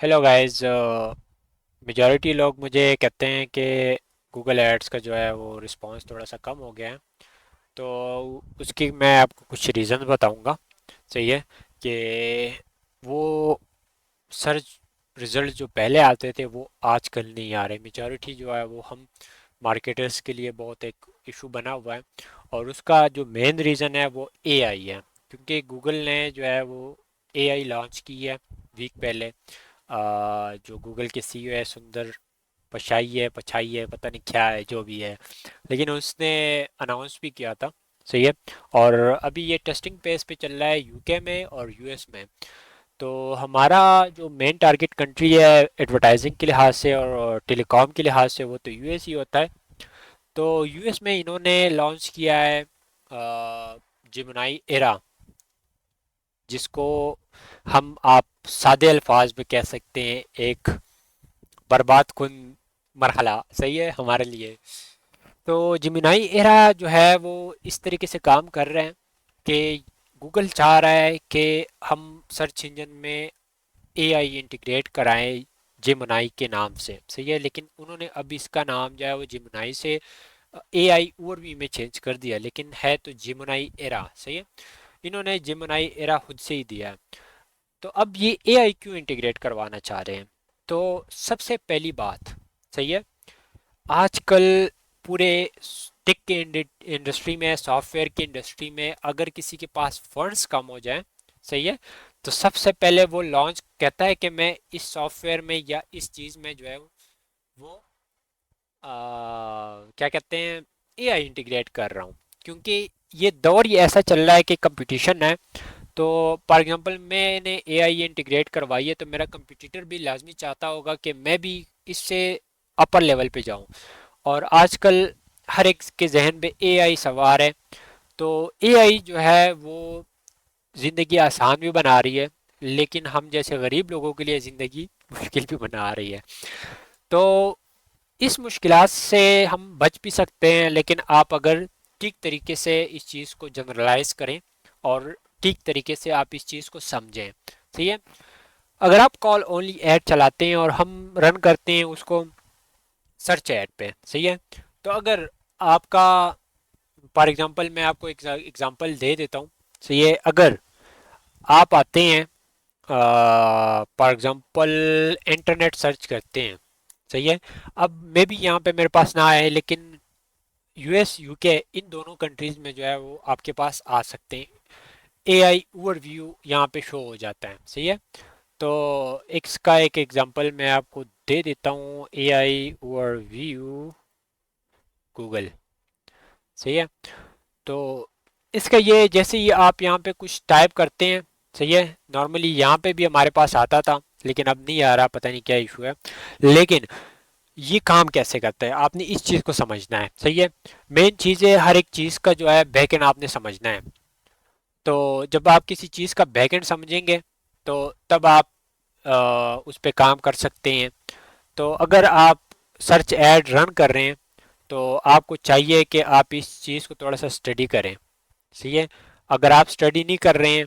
Hello guys. Majority लोग मुझे कहते हैं कि गूगल एड्स का जो है वो रिस्पांस थोड़ा सा कम हो गया है। तो उसकी मैं आपको कुछ रीज़न बताऊंगा। सही है कि वो सर्च रिजल्ट जो पहले आते थे वो आजकल नहीं आ रहे। मेजॉरिटी जो है वो हम मार्केटर्स के लिए बहुत एक इशू बना हुआ है। और उसका जो मेन रीज़न है वो एआई है, क्योंकि गूगल ने जो है वो एआई लॉन्च की है वीक पहले। जो गूगल के सीईओ है सुंदर पछाई है पता नहीं क्या है जो भी है, लेकिन उसने अनाउंस भी किया था। सही है। और अभी ये टेस्टिंग पेस पे चल रहा है यूके में और यूएस में। तो हमारा जो मेन टारगेट कंट्री है एडवर्टाइजिंग के लिहाज से और टेलीकॉम के लिहाज से वो तो यूएस ही होता है। तो यूएस में इन्होंने लॉन्च किया है जिमनाई एरा, जिसको हम आप सादे अल्फाज में कह सकते हैं एक बर्बाद कुन मरहला। सही है हमारे लिए। तो जिमिनाई एरा जो है वो इस तरीके से काम कर रहे हैं कि गूगल चाह रहा है कि हम सर्च इंजन में एआई इंटीग्रेट कराएं जिमनाई के नाम से। सही है, लेकिन उन्होंने अब इसका नाम जो है वो जिमनाई से एआई ओवरव्यू में चेंज कर दिया, लेकिन है तो जिमनाई एरा। सही है। इन्होंने जिमनाई एरा खुद से ही दिया है। तो अब ये एआई क्यों इंटीग्रेट करवाना चाह रहे हैं? तो सबसे पहली बात, सही है, आजकल पूरे टेक के इंडस्ट्री में, सॉफ्टवेयर की इंडस्ट्री में अगर किसी के पास फंड्स कम हो जाएं, सही है, तो सबसे पहले वो लॉन्च कहता है कि मैं इस सॉफ्टवेयर में या इस चीज़ में जो है वो क्या कहते हैं एआई इंटीग्रेट कर रहा हूँ। क्योंकि ये दौर ही ऐसा चल रहा है कि कंपटीशन है। तो फॉर एग्जांपल मैंने एआई इंटीग्रेट करवाई है तो मेरा कंपटीटर भी लाजमी चाहता होगा कि मैं भी इससे अपर लेवल पे जाऊं। और आजकल हर एक के जहन पे एआई सवार है। तो एआई जो है वो ज़िंदगी आसान भी बना रही है, लेकिन हम जैसे गरीब लोगों के लिए ज़िंदगी मुश्किल भी बना रही है। तो इस मुश्किलात से हम बच भी सकते हैं, लेकिन आप अगर ठीक तरीके से इस चीज़ को जनरलाइज करें और ठीक तरीके से आप इस चीज़ को समझें। सही है। अगर आप कॉल ओनली ऐड चलाते हैं और हम रन करते हैं उसको सर्च ऐड पे, सही है, तो अगर आपका फॉर एग्जांपल मैं आपको एक एग्जांपल दे देता हूँ। सही है। अगर आप आते हैं फॉर एग्जांपल इंटरनेट सर्च करते हैं, सही है, अब मे बी यहाँ पे मेरे पास ना आए, लेकिन यूएस यूके इन दोनों कंट्रीज में जो है वो आपके पास आ सकते हैं। एआई ओवरव्यू यहाँ पे शो हो जाता है। सही है। तो इसका एक एग्जांपल मैं आपको दे देता हूँ, एआई ओवरव्यू गूगल। सही है। तो इसका ये जैसे ही आप यहाँ पे कुछ टाइप करते हैं, सही है, नॉर्मली यहाँ पे भी हमारे पास आता था लेकिन अब नहीं आ रहा, पता नहीं क्या इशू है। लेकिन ये काम कैसे करता है आपने इस चीज़ को समझना है। सही है। मेन चीज़ है हर एक चीज़ का जो है बैकएंड आपने समझना है। तो जब आप किसी चीज़ का बैकएंड समझेंगे तो तब आप उस पर काम कर सकते हैं। तो अगर आप सर्च एड रन कर रहे हैं तो आपको चाहिए कि आप इस चीज़ को थोड़ा सा स्टडी करें। सही है। अगर आप स्टडी नहीं कर रहे हैं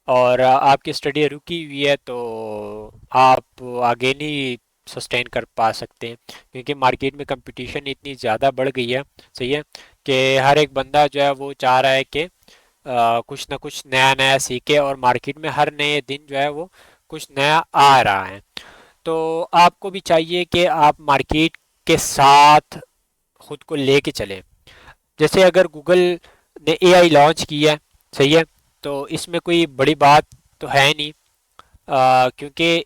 और आपकी स्टडी रुकी हुई है तो आप आगे नहीं सस्टेन कर पा सकते हैं, क्योंकि मार्केट में कंपटीशन इतनी ज़्यादा बढ़ गई है। सही है कि हर एक बंदा जो है वो चाह रहा है कि कुछ ना कुछ नया नया सीखे, और मार्केट में हर नए दिन जो है वो कुछ नया आ रहा है। तो आपको भी चाहिए कि आप मार्केट के साथ खुद को लेके चलें। जैसे अगर गूगल ने एआई लॉन्च किया है, सही है, तो इसमें कोई बड़ी बात तो है नहीं, क्योंकि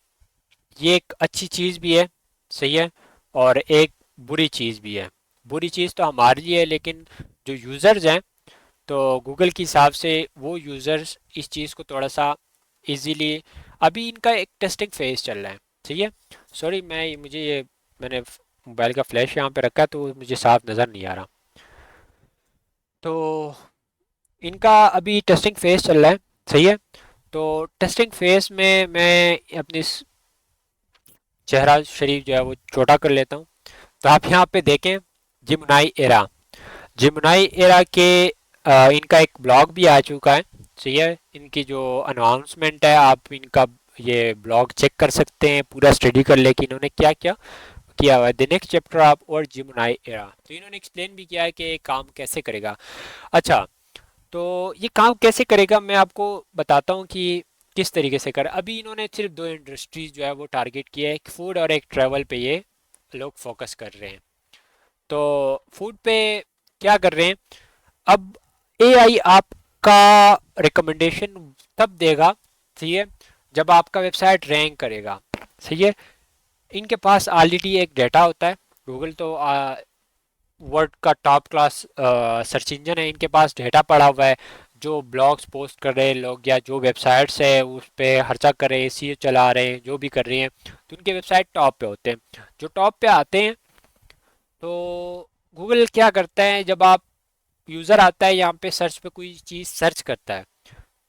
ये एक अच्छी चीज़ भी है। सही है। और एक बुरी चीज़ भी है। बुरी चीज़ तो हमारे लिए है, लेकिन जो यूज़र्स हैं तो गूगल के हिसाब से वो यूज़र्स इस चीज़ को थोड़ा सा इजीली, अभी इनका एक टेस्टिंग फेज चल रहा है। ठीक है। सॉरी मैं मुझे ये मैंने मोबाइल का फ्लैश यहाँ पे रखा है तो मुझे साफ नज़र नहीं आ रहा। तो इनका अभी टेस्टिंग फेज चल रहा है। सही है। तो टेस्टिंग फेज में मैं अपनी चेहरा शरीफ जो है वो छोटा कर लेता हूँ। तो आप यहाँ पे देखें जिमनाई एरा, जिमनाई एरा के इनका एक ब्लॉग भी आ चुका है। सही है। इनकी जो अनाउंसमेंट है आप इनका ये ब्लॉग चेक कर सकते हैं, पूरा स्टडी कर ले कि इन्होंने क्या क्या किया हुआ है। द नेक्स्ट चैप्टर ऑफ और जिमनाई एरा, तो इन्होंने एक्सप्लेन भी किया है कि ये काम कैसे करेगा। अच्छा, तो ये काम कैसे करेगा मैं आपको बताता हूँ कि किस तरीके से कर। अभी इन्होंने सिर्फ दो इंडस्ट्रीज जो है वो टारगेट किया है, एक फूड और एक ट्रैवल पे ये लोग फोकस कर रहे हैं। तो फूड पे क्या कर रहे हैं, अब एआई आपका रिकमेंडेशन तब देगा, सही है, जब आपका वेबसाइट रैंक करेगा, सही है। इनके पास ऑलरेडी एक डाटा होता है, गूगल तो वर्ल्ड का टॉप क्लास सर्च इंजन है, इनके पास डेटा पड़ा हुआ है। जो ब्लॉग्स पोस्ट कर रहे हैं लोग या जो वेबसाइट्स है उस पर खर्चा कर रहे हैं, सी चला रहे हैं, जो भी कर रहे हैं, तो उनके वेबसाइट टॉप पे होते हैं। जो टॉप पे आते हैं तो गूगल क्या करता है, जब आप यूज़र आता है यहाँ पे सर्च पे कोई चीज़ सर्च करता है,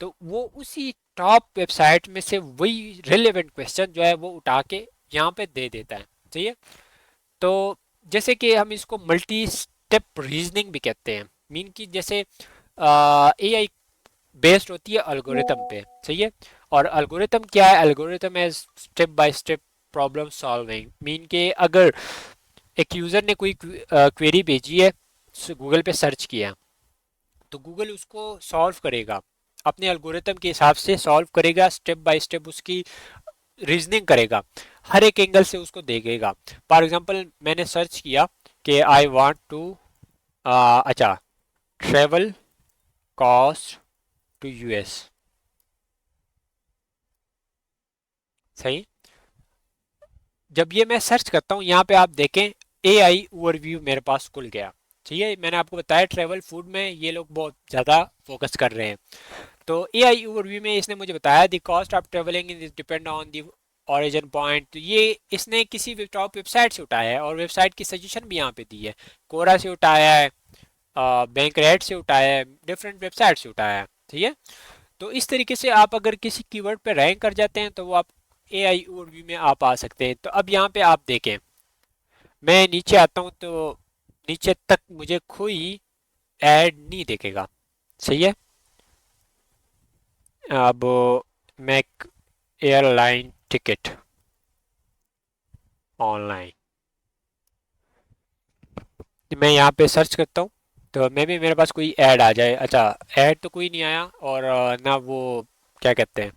तो वो उसी टॉप वेबसाइट में से वही रिलेवेंट क्वेश्चन जो है वो उठा के यहाँ पे दे देता है, सही है। तो जैसे कि हम इसको मल्टी स्टेप रीजनिंग भी कहते हैं, मीन की जैसे एआई बेस्ड होती है अल्गोरिथम पे, सही है। और अल्गोरिथम क्या है, अल्गोरिथम है step by step problem solving, mean के अगर एक यूज़र ने कोई क्वेरी भेजी है, गूगल पे सर्च किया, तो गूगल उसको सॉल्व करेगा, अपने अल्गोरिथम के हिसाब से सॉल्व करेगा, स्टेप बाय स्टेप उसकी रीजनिंग करेगा, हर एक एंगल से उसको देखेगा। फॉर एग्जांपल मैंने सर्च किया कि आई वांट टू अच्छा ट्रेवल कॉस्ट टू यूएस, सही। जब ये मैं सर्च करता हूँ यहाँ पे आप देखें एआई ओवरव्यू मेरे पास खुल गया, ठीक है। मैंने आपको बताया ट्रेवल फूड में ये लोग बहुत ज़्यादा फोकस कर रहे हैं। तो एआई ओवरव्यू में इसने मुझे बताया the cost of travelling is depend on the origin point, तो ये इसने किसी टॉप वेबसाइट से उठाया है और वेबसाइट की सजेशन भी यहाँ पे दी है। कोरा से उठाया है, बैंक रेट से उठाया है, डिफरेंट वेबसाइट से उठाया है, ठीक है। तो इस तरीके से आप अगर किसी कीवर्ड पे रैंक कर जाते हैं तो वो आप एआई ओवरव्यू में आप आ सकते हैं। तो अब यहाँ पे आप देखें, मैं नीचे आता हूँ तो नीचे तक मुझे कोई ऐड नहीं देखेगा, सही है। अब मैं एयरलाइन टिकट ऑनलाइन, मैं यहाँ पे सर्च करता हूँ तो मे भी मेरे पास कोई ऐड आ जाए। अच्छा, ऐड तो कोई नहीं आया, और ना वो क्या कहते हैं,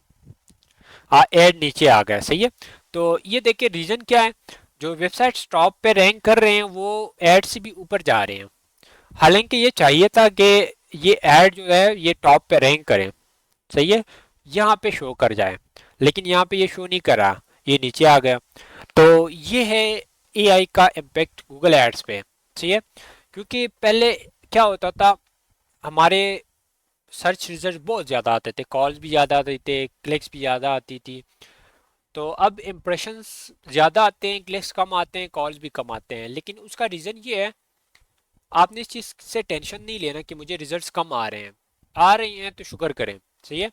हाँ ऐड नीचे आ गया, सही है। तो ये देखिए रीजन क्या है, जो वेबसाइट टॉप पे रैंक कर रहे हैं वो ऐड से भी ऊपर जा रहे हैं। हालांकि ये चाहिए था कि ये ऐड जो है ये टॉप पे रैंक करें, सही है, यहाँ पे शो कर जाए, लेकिन यहाँ पे ये शो नहीं कर रहा, ये नीचे आ गया। तो ये है एआई का इम्पेक्ट गूगल एड्स पे, सही है। क्योंकि पहले क्या होता था, हमारे सर्च रिजल्ट बहुत ज़्यादा आते थे, कॉल्स भी ज़्यादा आते थे, क्लिक्स भी ज़्यादा आती थी। तो अब इम्प्रेशंस ज़्यादा आते हैं, क्लिक्स कम आते हैं, कॉल्स भी कम आते हैं, लेकिन उसका रीज़न ये है, आपने इस चीज़ से टेंशन नहीं लेना कि मुझे रिजल्ट्स कम आ रहे हैं, आ रही हैं तो शुक्र करें, सही है।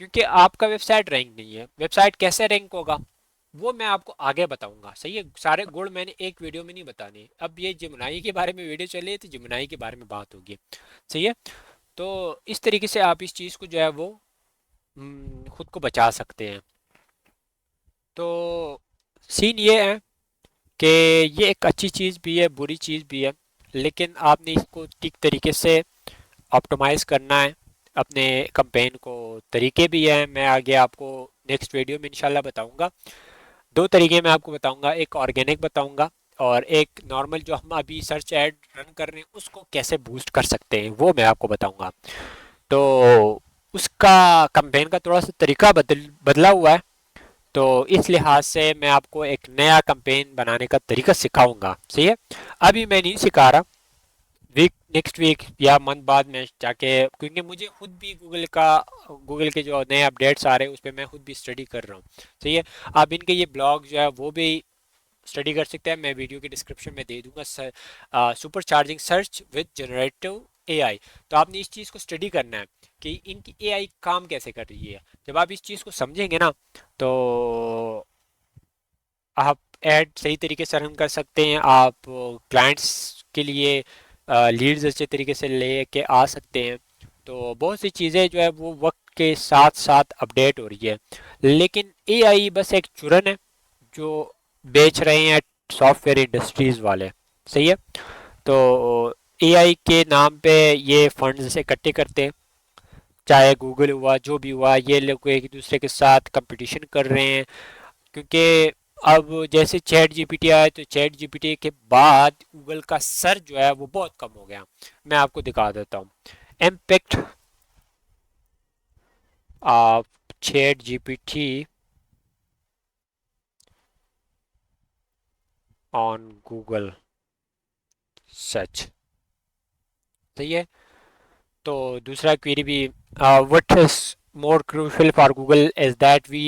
क्योंकि आपका वेबसाइट रैंक नहीं है, वेबसाइट कैसे रैंक होगा वो मैं आपको आगे बताऊंगा, सही है। सारे गुण मैंने एक वीडियो में नहीं बताने, अब ये जिमनाई के बारे में वीडियो चले तो जिमनाई के बारे में बात होगी, सही है। तो इस तरीके से आप इस चीज़ को जो है वो खुद को बचा सकते हैं। तो सीन ये है कि ये एक अच्छी चीज़ भी है, बुरी चीज़ भी है, लेकिन आपने इसको ठीक तरीके से ऑप्टिमाइज़ करना है अपने कैंपेन को। तरीके भी हैं, मैं आगे आपको नेक्स्ट वीडियो में इंशाल्लाह बताऊंगा। दो तरीके मैं आपको बताऊंगा, एक ऑर्गेनिक बताऊंगा और एक नॉर्मल जो हम अभी सर्च ऐड रन कर रहे हैं उसको कैसे बूस्ट कर सकते हैं वो मैं आपको बताऊंगा। तो उसका कैंपेन का थोड़ा सा तरीका बदला हुआ है, तो इस लिहाज से मैं आपको एक नया कैंपेन बनाने का तरीका सिखाऊंगा, सही है। अभी मैं नहीं सिखा रहा, नेक्स्ट वीक या मंथ बाद में जाके, क्योंकि मुझे खुद भी गूगल के जो नए अपडेट्स आ रहे हैं उस पर मैं खुद भी स्टडी कर रहा हूँ, सही है। आप इनके ये ब्लॉग जो है वो भी स्टडी कर सकते हैं, मैं वीडियो के डिस्क्रिप्शन में दे दूंगा, super charging search with generative AI. तो आपने इस चीज़ को स्टडी करना है कि इनकी एआई काम कैसे कर रही है। जब आप इस चीज़ को समझेंगे ना तो आप ऐड सही तरीके से रन कर सकते हैं, आप क्लाइंट्स के लिए लीड्स अच्छे तरीके से ले के आ सकते हैं। तो बहुत सी चीज़ें जो है वो वक्त के साथ साथ अपडेट हो रही है। लेकिन एआई बस एक चुरन है जो बेच रहे हैं सॉफ्टवेयर इंडस्ट्रीज वाले। सही है। तो एआई के नाम पे ये फंड्स इकट्ठे करते हैं, चाहे गूगल हुआ जो भी हुआ, ये लोग एक दूसरे के साथ कंपटीशन कर रहे हैं। क्योंकि अब जैसे चैट जीपीटी आया तो चैट जीपीटी के बाद गूगल का सर्च जो है वो बहुत कम हो गया। मैं आपको दिखा देता हूँ impact of chat GPT on Google search. सही है। तो दूसरा क्वेरी भी, what is more crucial for Google is that we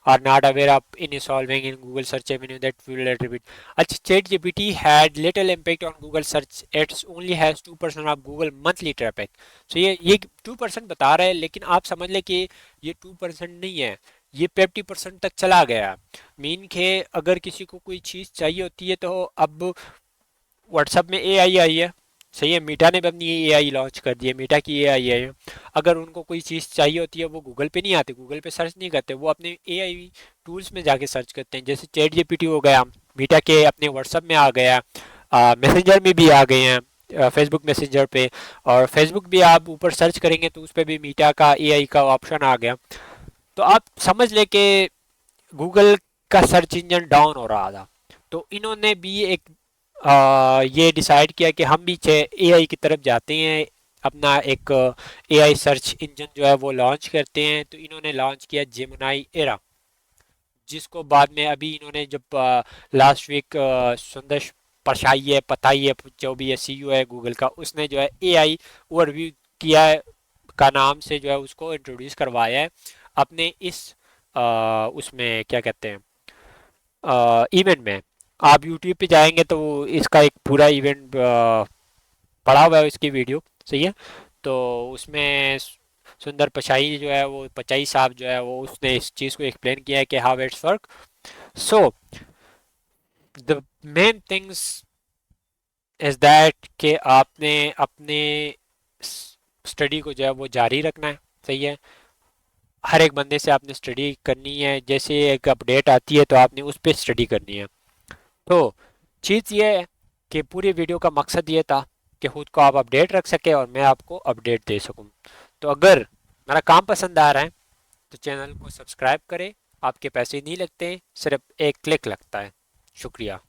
are not aware of in solving in Google search avenue that we will attribute. अच्छा, ChatGPT had little impact on Google search. It only has 2% of Google monthly traffic. So ये 2% बता रहा है, लेकिन आप समझ लें कि ये 2% नहीं है, ये 50% तक चला गया। मीन के अगर किसी को कोई चीज़ चाहिए होती है तो अब व्हाट्सएप में एआई आई है। सही है। मीटा ने भी अपनी एआई लॉन्च कर दी है, मीटा की एआई है। अगर उनको कोई चीज़ चाहिए होती है वो गूगल पे नहीं आती, गूगल पे सर्च नहीं करते, वो अपने एआई टूल्स में जाके सर्च करते हैं। जैसे चैट जीपीटी हो गया, मीटा के अपने व्हाट्सएप में आ गया, मैसेंजर में भी आ गए हैं, फेसबुक मैसेंजर पे। और फेसबुक भी आप ऊपर सर्च करेंगे तो उस पर भी मीटा का एआई का ऑप्शन आ गया। तो आप समझ लें कि गूगल का सर्च इंजन डाउन हो रहा था। तो इन्होंने भी एक ये डिसाइड किया कि हम भी एआई की तरफ जाते हैं, अपना एक एआई सर्च इंजन जो है वो लॉन्च करते हैं। तो इन्होंने लॉन्च किया जेमिनाई एरा, जिसको बाद में अभी इन्होंने जब लास्ट वीक सुंदर पिचाई है, पताई है, जो भी है सीईओ है गूगल का, उसने जो है एआई ओवरव्यू किया है का नाम से जो है उसको इंट्रोड्यूस करवाया है अपने इस उसमें क्या कहते हैं इवेंट में। आप यूट्यूब पे जाएंगे तो इसका एक पूरा इवेंट पड़ा हुआ है, इसकी वीडियो। सही है। तो उसमें सुंदर पिचाई जो है वो पिचाई साहब जो है वो उसने इस चीज़ को एक्सप्लेन किया है कि how it's work. So the main things is that कि आपने अपने स्टडी को जो है वो जारी रखना है। सही है। हर एक बंदे से आपने स्टडी करनी है, जैसे एक अपडेट आती है तो आपने उस पर स्टडी करनी है। तो चीज़ ये है कि पूरी वीडियो का मकसद ये था कि खुद को आप अपडेट रख सके और मैं आपको अपडेट दे सकूं। तो अगर मेरा काम पसंद आ रहा है तो चैनल को सब्सक्राइब करें। आपके पैसे नहीं लगते, सिर्फ एक क्लिक लगता है। शुक्रिया।